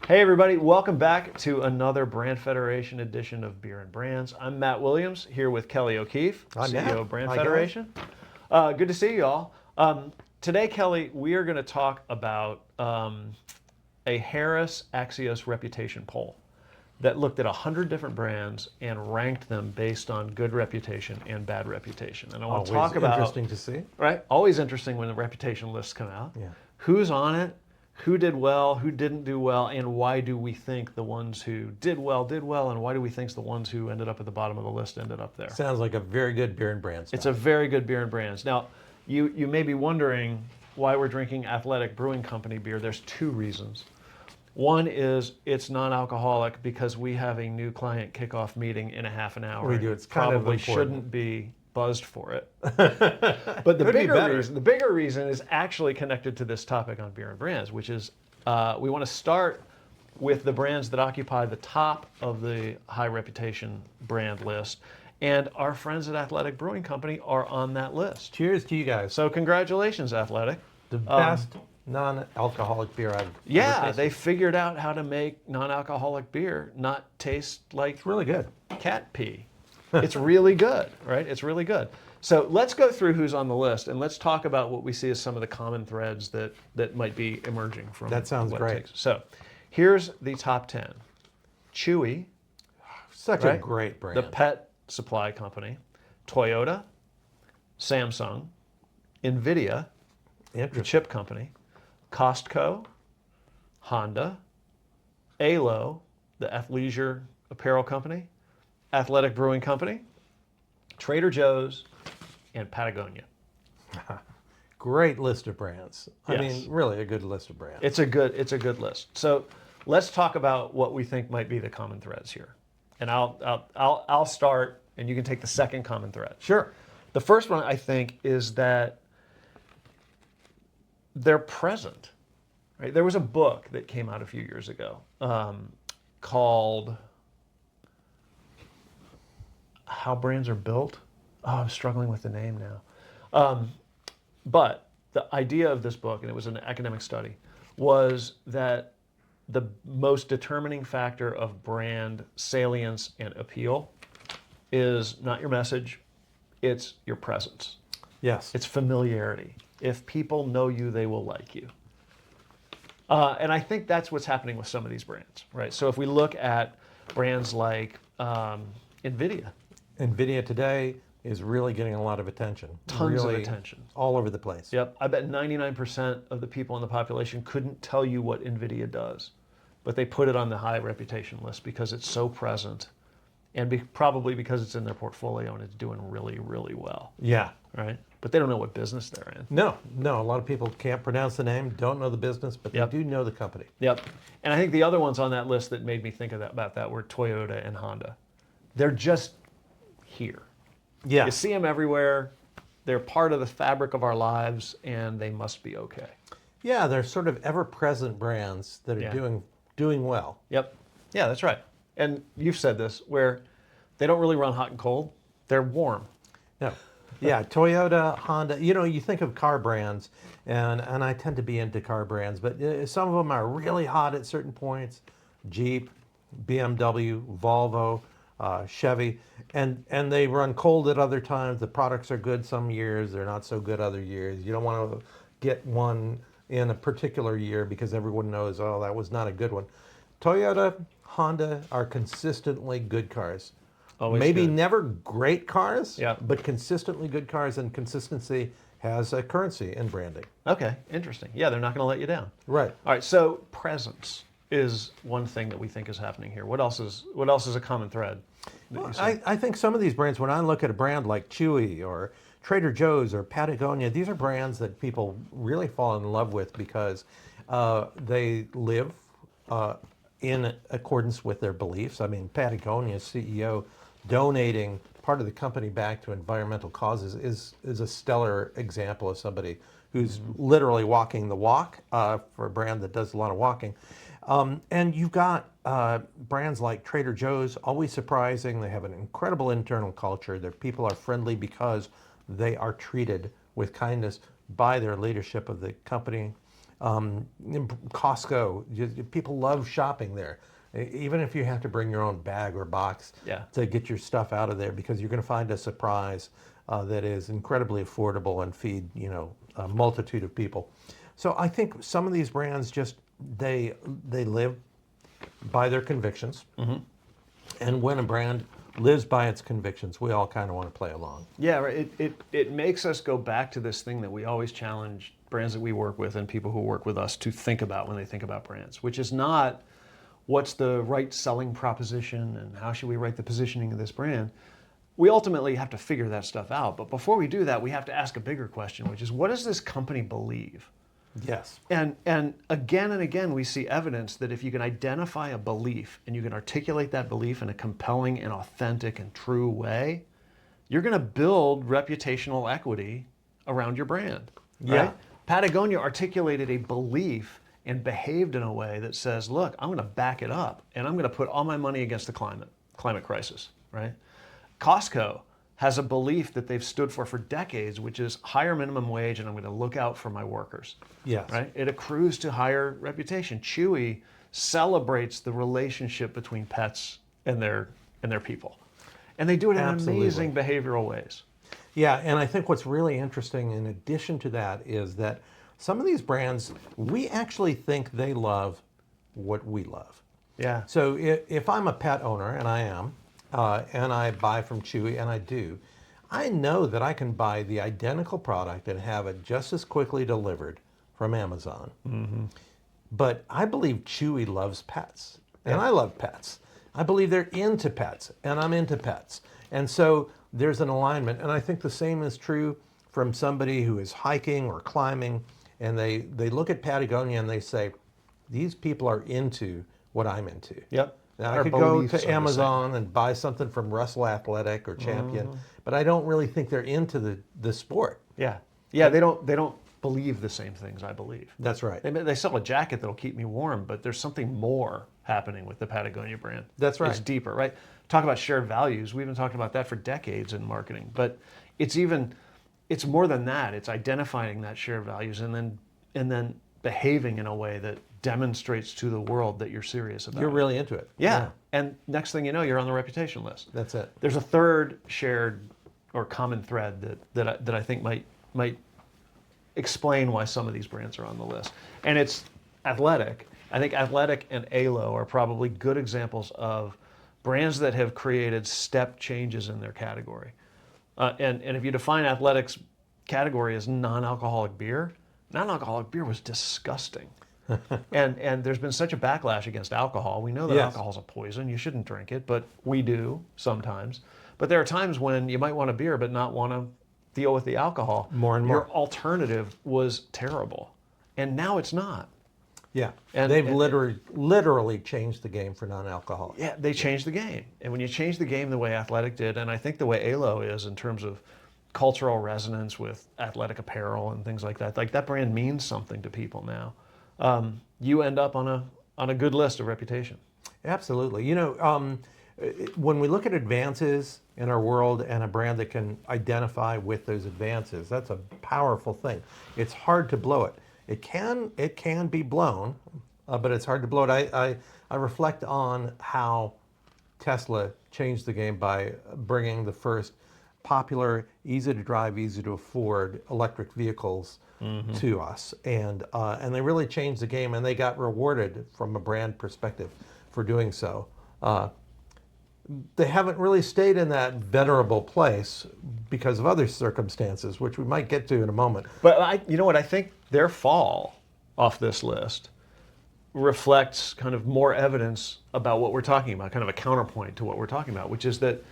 Hey everybody, welcome back to another Brand Federation edition of Beer and Brands. I'm Matt Williams here with Kelly O'Keefe, Hi, CEO Matt. of Brand Hi, guys. Federation. Good to see you all. Today, Kelly, we are going to talk about a Harris Axios reputation poll that looked at 100 different brands and ranked them based on good reputation and bad reputation. And I want to Always talk about, interesting to see. right? Always interesting when the reputation lists come out. Yeah. Who's on it? Who did well? Who didn't do well? And why do we think the ones who did well, and why do we think the ones who ended up at the bottom of the list ended up there? Sounds like a very good beer and brand stuff. It's a very good beer and brands. Now, you may be wondering why we're drinking Athletic Brewing Company beer. There's two reasons. One is it's non-alcoholic because we have a new client kickoff meeting in a half an hour. We do. and It's kind of probably important. shouldn't be buzzed for it. But the bigger reason is actually connected to this topic on beer and brands, which is we want to start with the brands that occupy the top of the high reputation brand list. And our friends at Athletic Brewing Company are on that list. Cheers to you guys. So congratulations, Athletic. The best non-alcoholic beer I've ever Yeah, tasted. they figured out how to make non-alcoholic beer not taste like It's really good. cat pee. It's really good, right? It's really good. So let's go through who's on the list and let's talk about what we see as some of the common threads that might be emerging from That sounds what it great. takes. So here's the top 10. Chewy, Such a right? great brand. The pet supply company. Toyota, Samsung, NVIDIA, the Interesting. chip company. Costco, Honda, Alo, the athleisure apparel company. Athletic Brewing Company, Trader Joe's, and Patagonia. Great list of brands. I Yes. mean, really a good list of brands. It's a good list. So let's talk about what we think might be the common threads here. And I'll start, and you can take the second common thread. Sure. The first one I think is that they're present. Right? There was a book that came out a few years ago called How Brands Are Built. Oh, I'm struggling with the name now. But the idea of this book, and it was an academic study, was that the most determining factor of brand salience and appeal is not your message, it's your presence. Yes. It's familiarity. If people know you, they will like you. And I think that's what's happening with some of these brands, right? So if we look at brands like NVIDIA, NVIDIA today is really getting a lot of attention. Tons of Really attention. all over the place. Yep, I bet 99% of the people in the population couldn't tell you what NVIDIA does, but they put it on the high reputation list because it's so present, and probably because it's in their portfolio and it's doing really, really well, Yeah. right? But they don't know what business they're in. No, a lot of people can't pronounce the name, don't know the business, but Yep. they do know the company. Yep, and I think the other ones on that list that made me think about that were Toyota and Honda. They're just here. Yeah. You see them everywhere. They're part of the fabric of our lives, and they must be okay. Yeah, they're sort of ever-present brands that are Yeah. doing well. Yep. Yeah, that's right. And you've said this, where they don't really run hot and cold. They're warm. No. Yeah, Toyota, Honda, you think of car brands, and I tend to be into car brands, but some of them are really hot at certain points. Jeep, BMW, Volvo, Chevy, and they run cold at other times. The products are good some years, they're not so good other years. You don't want to get one in a particular year because everyone knows, oh, that was not a good one. Toyota, Honda are consistently good cars. Always Maybe good. never great cars, Yeah. but consistently good cars, and consistency has a currency in branding. Okay, interesting. Yeah, they're not going to let you down. Right. All right, so presence is one thing that we think is happening here. What else is a common thread that you see? I think some of these brands, when I look at a brand like Chewy or Trader Joe's or Patagonia, these are brands that people really fall in love with because they live in accordance with their beliefs. I mean, Patagonia's CEO donating part of the company back to environmental causes is a stellar example of somebody who's literally walking the walk for a brand that does a lot of walking. And you've got brands like Trader Joe's, always surprising. They have an incredible internal culture. Their people are friendly because they are treated with kindness by their leadership of the company. Costco, people love shopping there. Even if you have to bring your own bag or box Yeah. to get your stuff out of there, because you're going to find a surprise that is incredibly affordable and feed, a multitude of people. So I think some of these brands just, they live by their convictions. And when a brand lives by its convictions, we all kind of want to play along. Yeah, right. It makes us go back to this thing that we always challenge brands that we work with and people who work with us to think about when they think about brands, which is not what's the right selling proposition and how should we write the positioning of this brand. We ultimately have to figure that stuff out. But before we do that, we have to ask a bigger question, which is, what does this company believe? Yes. And again and again, we see evidence that if you can identify a belief and you can articulate that belief in a compelling and authentic and true way, you're going to build reputational equity around your brand. Right? Yeah. Patagonia articulated a belief and behaved in a way that says, look, I'm going to back it up and I'm going to put all my money against the climate crisis. Right? Costco has a belief that they've stood for decades, which is higher minimum wage, and I'm going to look out for my workers. Yes. Right? It accrues to higher reputation. Chewy celebrates the relationship between pets and their people, and they do it in amazing behavioral ways. Yeah, and I think what's really interesting in addition to that is that some of these brands, we actually think they love what we love. Yeah. So if I'm a pet owner, and I am, and I buy from Chewy, and I do, I know that I can buy the identical product and have it just as quickly delivered from Amazon. But I believe Chewy loves pets, and I love pets. I believe they're into pets, and I'm into pets. And so there's an alignment, and I think the same is true from somebody who is hiking or climbing, and they look at Patagonia and they say, these people are into what I'm into. Yep. Now, I Our could go beliefs are to the Amazon and buy something from Russell Athletic or Champion, but I don't really think they're into the sport. Yeah. Yeah. They don't believe the same things I believe. That's right. They sell a jacket that'll keep me warm, but there's something more happening with the Patagonia brand. That's right. It's deeper, right? Talk about shared values. We've been talking about that for decades in marketing, but it's more than that. It's identifying that shared values and then behaving in a way that demonstrates to the world that you're serious about You're it. really into it. Yeah. And next thing you know, you're on the reputation list. That's it. There's a third shared or common thread that I think might explain why some of these brands are on the list. And it's athletic. I think athletic and Alo are probably good examples of brands that have created step changes in their category. And if you define athletics category as non-alcoholic beer was disgusting. and there's been such a backlash against alcohol. We know that alcohol's a poison. You shouldn't drink it, but we do sometimes. But there are times when you might want a beer but not want to deal with the alcohol. More and more. Your alternative was terrible. And now it's not. Yeah. And they've literally changed the game for non-alcoholic. Yeah, they changed the game. And when you change the game the way Athletic did, and I think the way Alo is in terms of cultural resonance with athletic apparel and things like that brand means something to people now. You end up on a good list of reputation. Absolutely. When we look at advances in our world and a brand that can identify with those advances, that's a powerful thing. It's hard to blow it. It can be blown, but it's hard to blow it. I reflect on how Tesla changed the game by bringing the first popular, easy to drive, easy to afford electric vehicles to us, and they really changed the game, and they got rewarded from a brand perspective for doing so. They haven't really stayed in that venerable place because of other circumstances, which we might get to in a moment. But you know what? I think their fall off this list reflects kind of more evidence about what we're talking about, kind of a counterpoint to what we're talking about, which is that,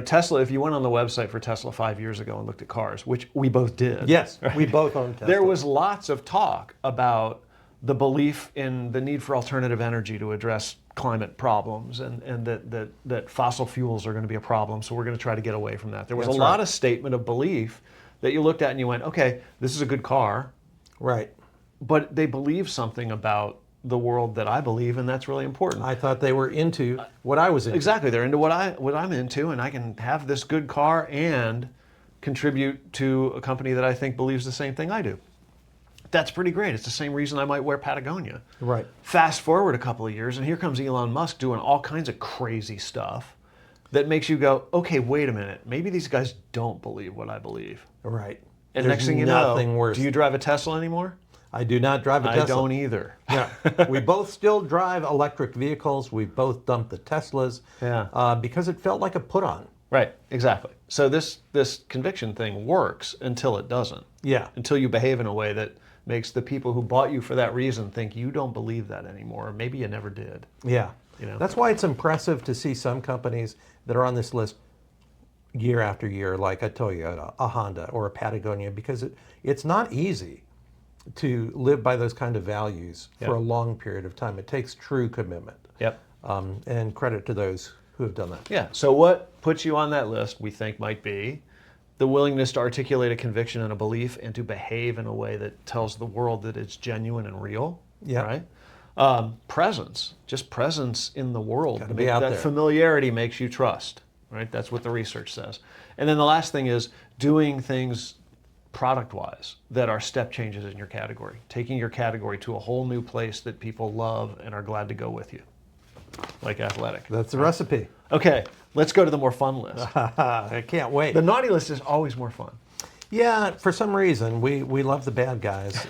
Tesla, if you went on the website for Tesla 5 years ago and looked at cars, which we both did. Yes, right? we both own Tesla. There was lots of talk about the belief in the need for alternative energy to address climate problems and that fossil fuels are going to be a problem, so we're going to try to get away from that. There was a lot of statement of belief that you looked at and you went, okay, this is a good car. Right. But they believe something about the world that I believe, and that's really important. I thought they were into what I was into. Exactly. They're into what I'm into, and I can have this good car and contribute to a company that I think believes the same thing I do. That's pretty great. It's the same reason I might wear Patagonia. Right. Fast forward a couple of years, and here comes Elon Musk doing all kinds of crazy stuff that makes you go, okay, wait a minute. Maybe these guys don't believe what I believe. Right. And There's next thing you nothing know, worse. do you drive a Tesla anymore? I do not drive a Tesla. I don't either. Yeah. We both still drive electric vehicles. We both dumped the Teslas because it felt like a put on. Right, exactly. So this conviction thing works until it doesn't. Yeah. Until you behave in a way that makes the people who bought you for that reason think you don't believe that anymore. Or maybe you never did. Yeah. You know? That's why it's impressive to see some companies that are on this list year after year, like I told you, a Honda or a Patagonia, because it's not easy to live by those kind of values for a long period of time. It takes true commitment. Yep. And credit to those who have done that. Yeah. So what puts you on that list, we think, might be the willingness to articulate a conviction and a belief and to behave in a way that tells the world that it's genuine and real. Yeah. Right? Presence, just presence in the world. Gotta be out that there. familiarity makes you trust. Right? That's what the research says. And then the last thing is doing things product-wise that are step changes in your category, taking your category to a whole new place that people love and are glad to go with you, like athletic. That's the recipe. Okay, let's go to the more fun list. I can't wait. The naughty list is always more fun. Yeah, for some reason, we love the bad guys.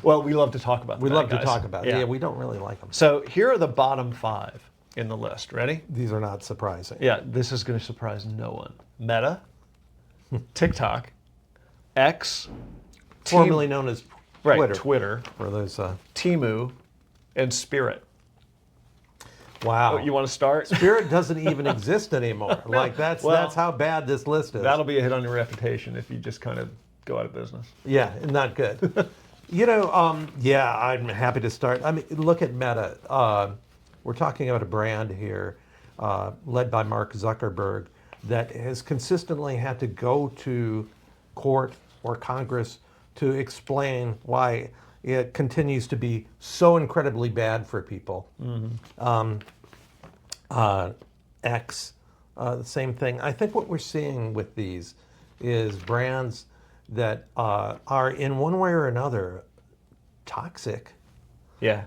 Well, we love to talk about We the love bad to guys. talk about it. Yeah, we don't really like them. So here are the bottom 5 in the list. Ready? These are not surprising. Yeah, this is going to surprise no one. Meta, TikTok, X, Formerly known as Twitter. right, Twitter, For those, Temu, and Spirit. wow. Oh, you want to start? Spirit doesn't even exist anymore. Like that's how bad this list is. That'll be a hit on your reputation if you just kind of go out of business. Yeah, not good. Yeah, I'm happy to start. I mean, look at Meta. We're talking about a brand here led by Mark Zuckerberg that has consistently had to go to court or Congress to explain why it continues to be so incredibly bad for people. X, the same thing. I think what we're seeing with these is brands that are in one way or another toxic Yeah.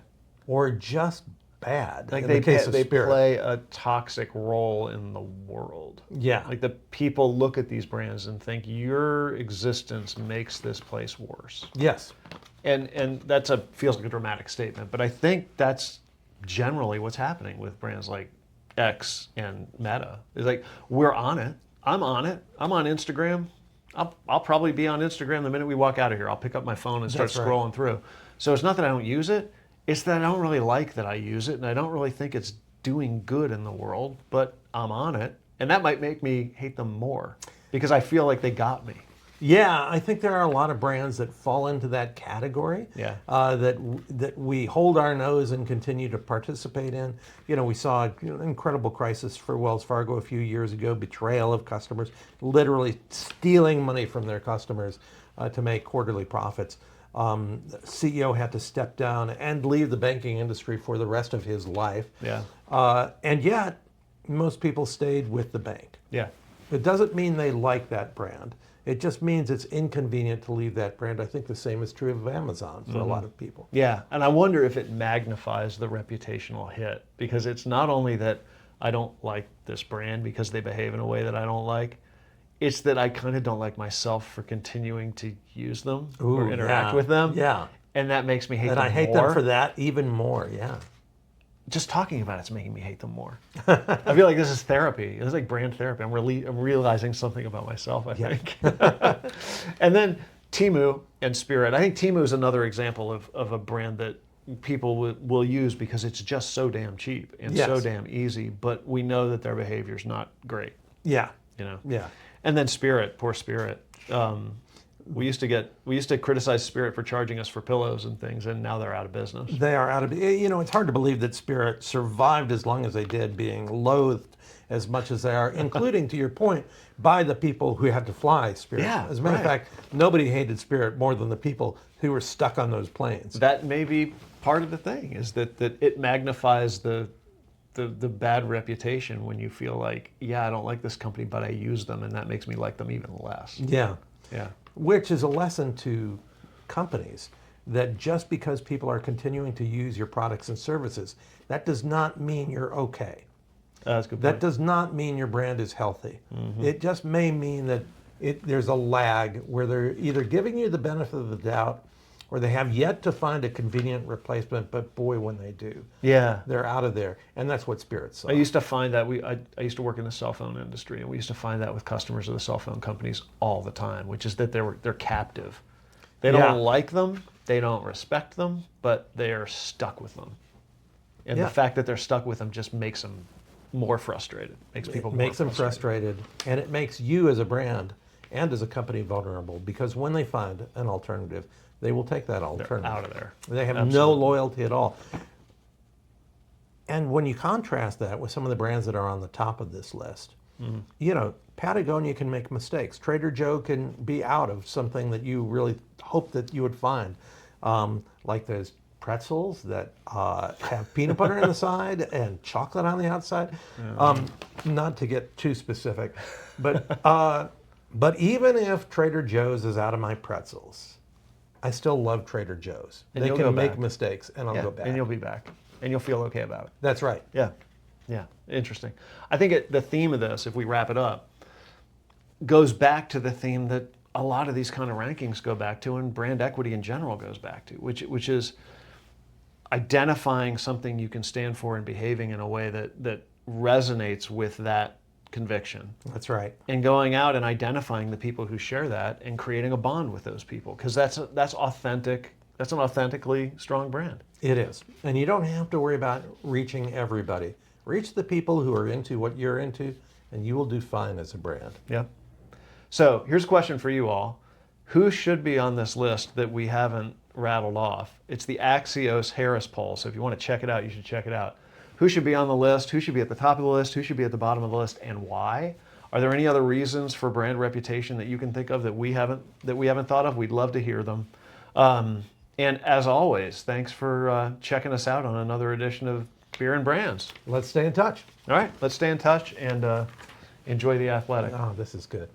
or just bad. Like in the case of they Spirit. play a toxic role in the world. Yeah. Like the people look at these brands and think your existence makes this place worse. Yes. And that's feels like a dramatic statement, but I think that's generally what's happening with brands like X and Meta. It's like we're on it. I'm on it. I'm on Instagram. I'll probably be on Instagram the minute we walk out of here. I'll pick up my phone and start That's right. scrolling through. So it's not that I don't use it. It's that I don't really like that I use it, and I don't really think it's doing good in the world, but I'm on it. And that might make me hate them more because I feel like they got me. Yeah, I think there are a lot of brands that fall into that category. Yeah. That we hold our nose and continue to participate in. We saw an incredible crisis for Wells Fargo a few years ago, betrayal of customers, literally stealing money from their customers to make quarterly profits. The CEO had to step down and leave the banking industry for the rest of his life. Yeah. And yet, most people stayed with the bank. Yeah. It doesn't mean they like that brand. It just means it's inconvenient to leave that brand. I think the same is true of Amazon for a lot of people. Yeah, and I wonder if it magnifies the reputational hit because it's not only that I don't like this brand because they behave in a way that I don't like, it's that I kind of don't like myself for continuing to use them or interact with them. Yeah. And that makes me hate And them I hate more. them for that even more, yeah. Just talking about it's making me hate them more. I feel like this is therapy. It's like brand therapy. I'm realizing something about myself, I think. And then Temu and Spirit. I think Temu is another example of a brand that people will use because it's just so damn cheap and so damn easy, but we know that their behavior is not great. Yeah. Yeah. And then Spirit, poor Spirit. We used to criticize Spirit for charging us for pillows and things, and now they're out of business. They are out of, it's hard to believe that Spirit survived as long as they did, being loathed as much as they are, including, to your point, by the people who had to fly Spirit. Yeah, as a matter of right. fact, nobody hated Spirit more than the people who were stuck on those planes. That may be part of the thing, is that it magnifies the bad reputation when you feel like, yeah, I don't like this company, but I use them, and that makes me like them even less. Yeah. Yeah. Which is a lesson to companies that just because people are continuing to use your products and services, that does not mean you're okay. That's a good point. That does not mean your brand is healthy. It just may mean that there's a lag where they're either giving you the benefit of the doubt or they have yet to find a convenient replacement, but boy, when they do, Yeah. they're out of there. And that's what Spirit saw. I used to find that I used to work in the cell phone industry, and we used to find that with customers of the cell phone companies all the time, which is that they're captive. They don't Yeah. like them, they don't respect them, but they're stuck with them. And Yeah. the fact that they're stuck with them just makes them more frustrated. Makes people It makes them frustrated, and it makes you as a brand and as a company vulnerable, because when they find an alternative, they will take that They're alternative. out of there. They have no Absolutely. loyalty at all. And when you contrast that with some of the brands that are on the top of this list, you know, Patagonia can make mistakes. Trader Joe can be out of something that you really hoped that you would find, like those pretzels that have peanut butter on the side and chocolate on the outside. Not to get too specific, but even if Trader Joe's is out of my pretzels, I still love Trader Joe's. And They you'll can go make back. mistakes, and I'll Yeah, go back. and you'll be back. And you'll feel okay about it. That's right. Yeah. Yeah. Interesting. I think the theme of this, if we wrap it up, goes back to the theme that a lot of these kind of rankings go back to, and brand equity in general goes back to, which is identifying something you can stand for and behaving in a way that resonates with that conviction, That's right. and going out and identifying the people who share that and creating a bond with those people, because that's authentic. That's an authentically strong brand. It is. And you don't have to worry about reaching everybody. Reach the people who are into what you're into, and you will do fine as a brand. Yeah. So here's a question for you all. Who should be on this list that we haven't rattled off? It's the Axios Harris poll. So if you want to check it out, you should check it out. Who should be on the list? Who should be at the top of the list? Who should be at the bottom of the list, and why? Are there any other reasons for brand reputation that you can think of that we haven't thought of? We'd love to hear them. And as always, thanks for checking us out on another edition of Beer and Brands. Let's stay in touch. All right, let's stay in touch and enjoy the athletic. Oh, this is good.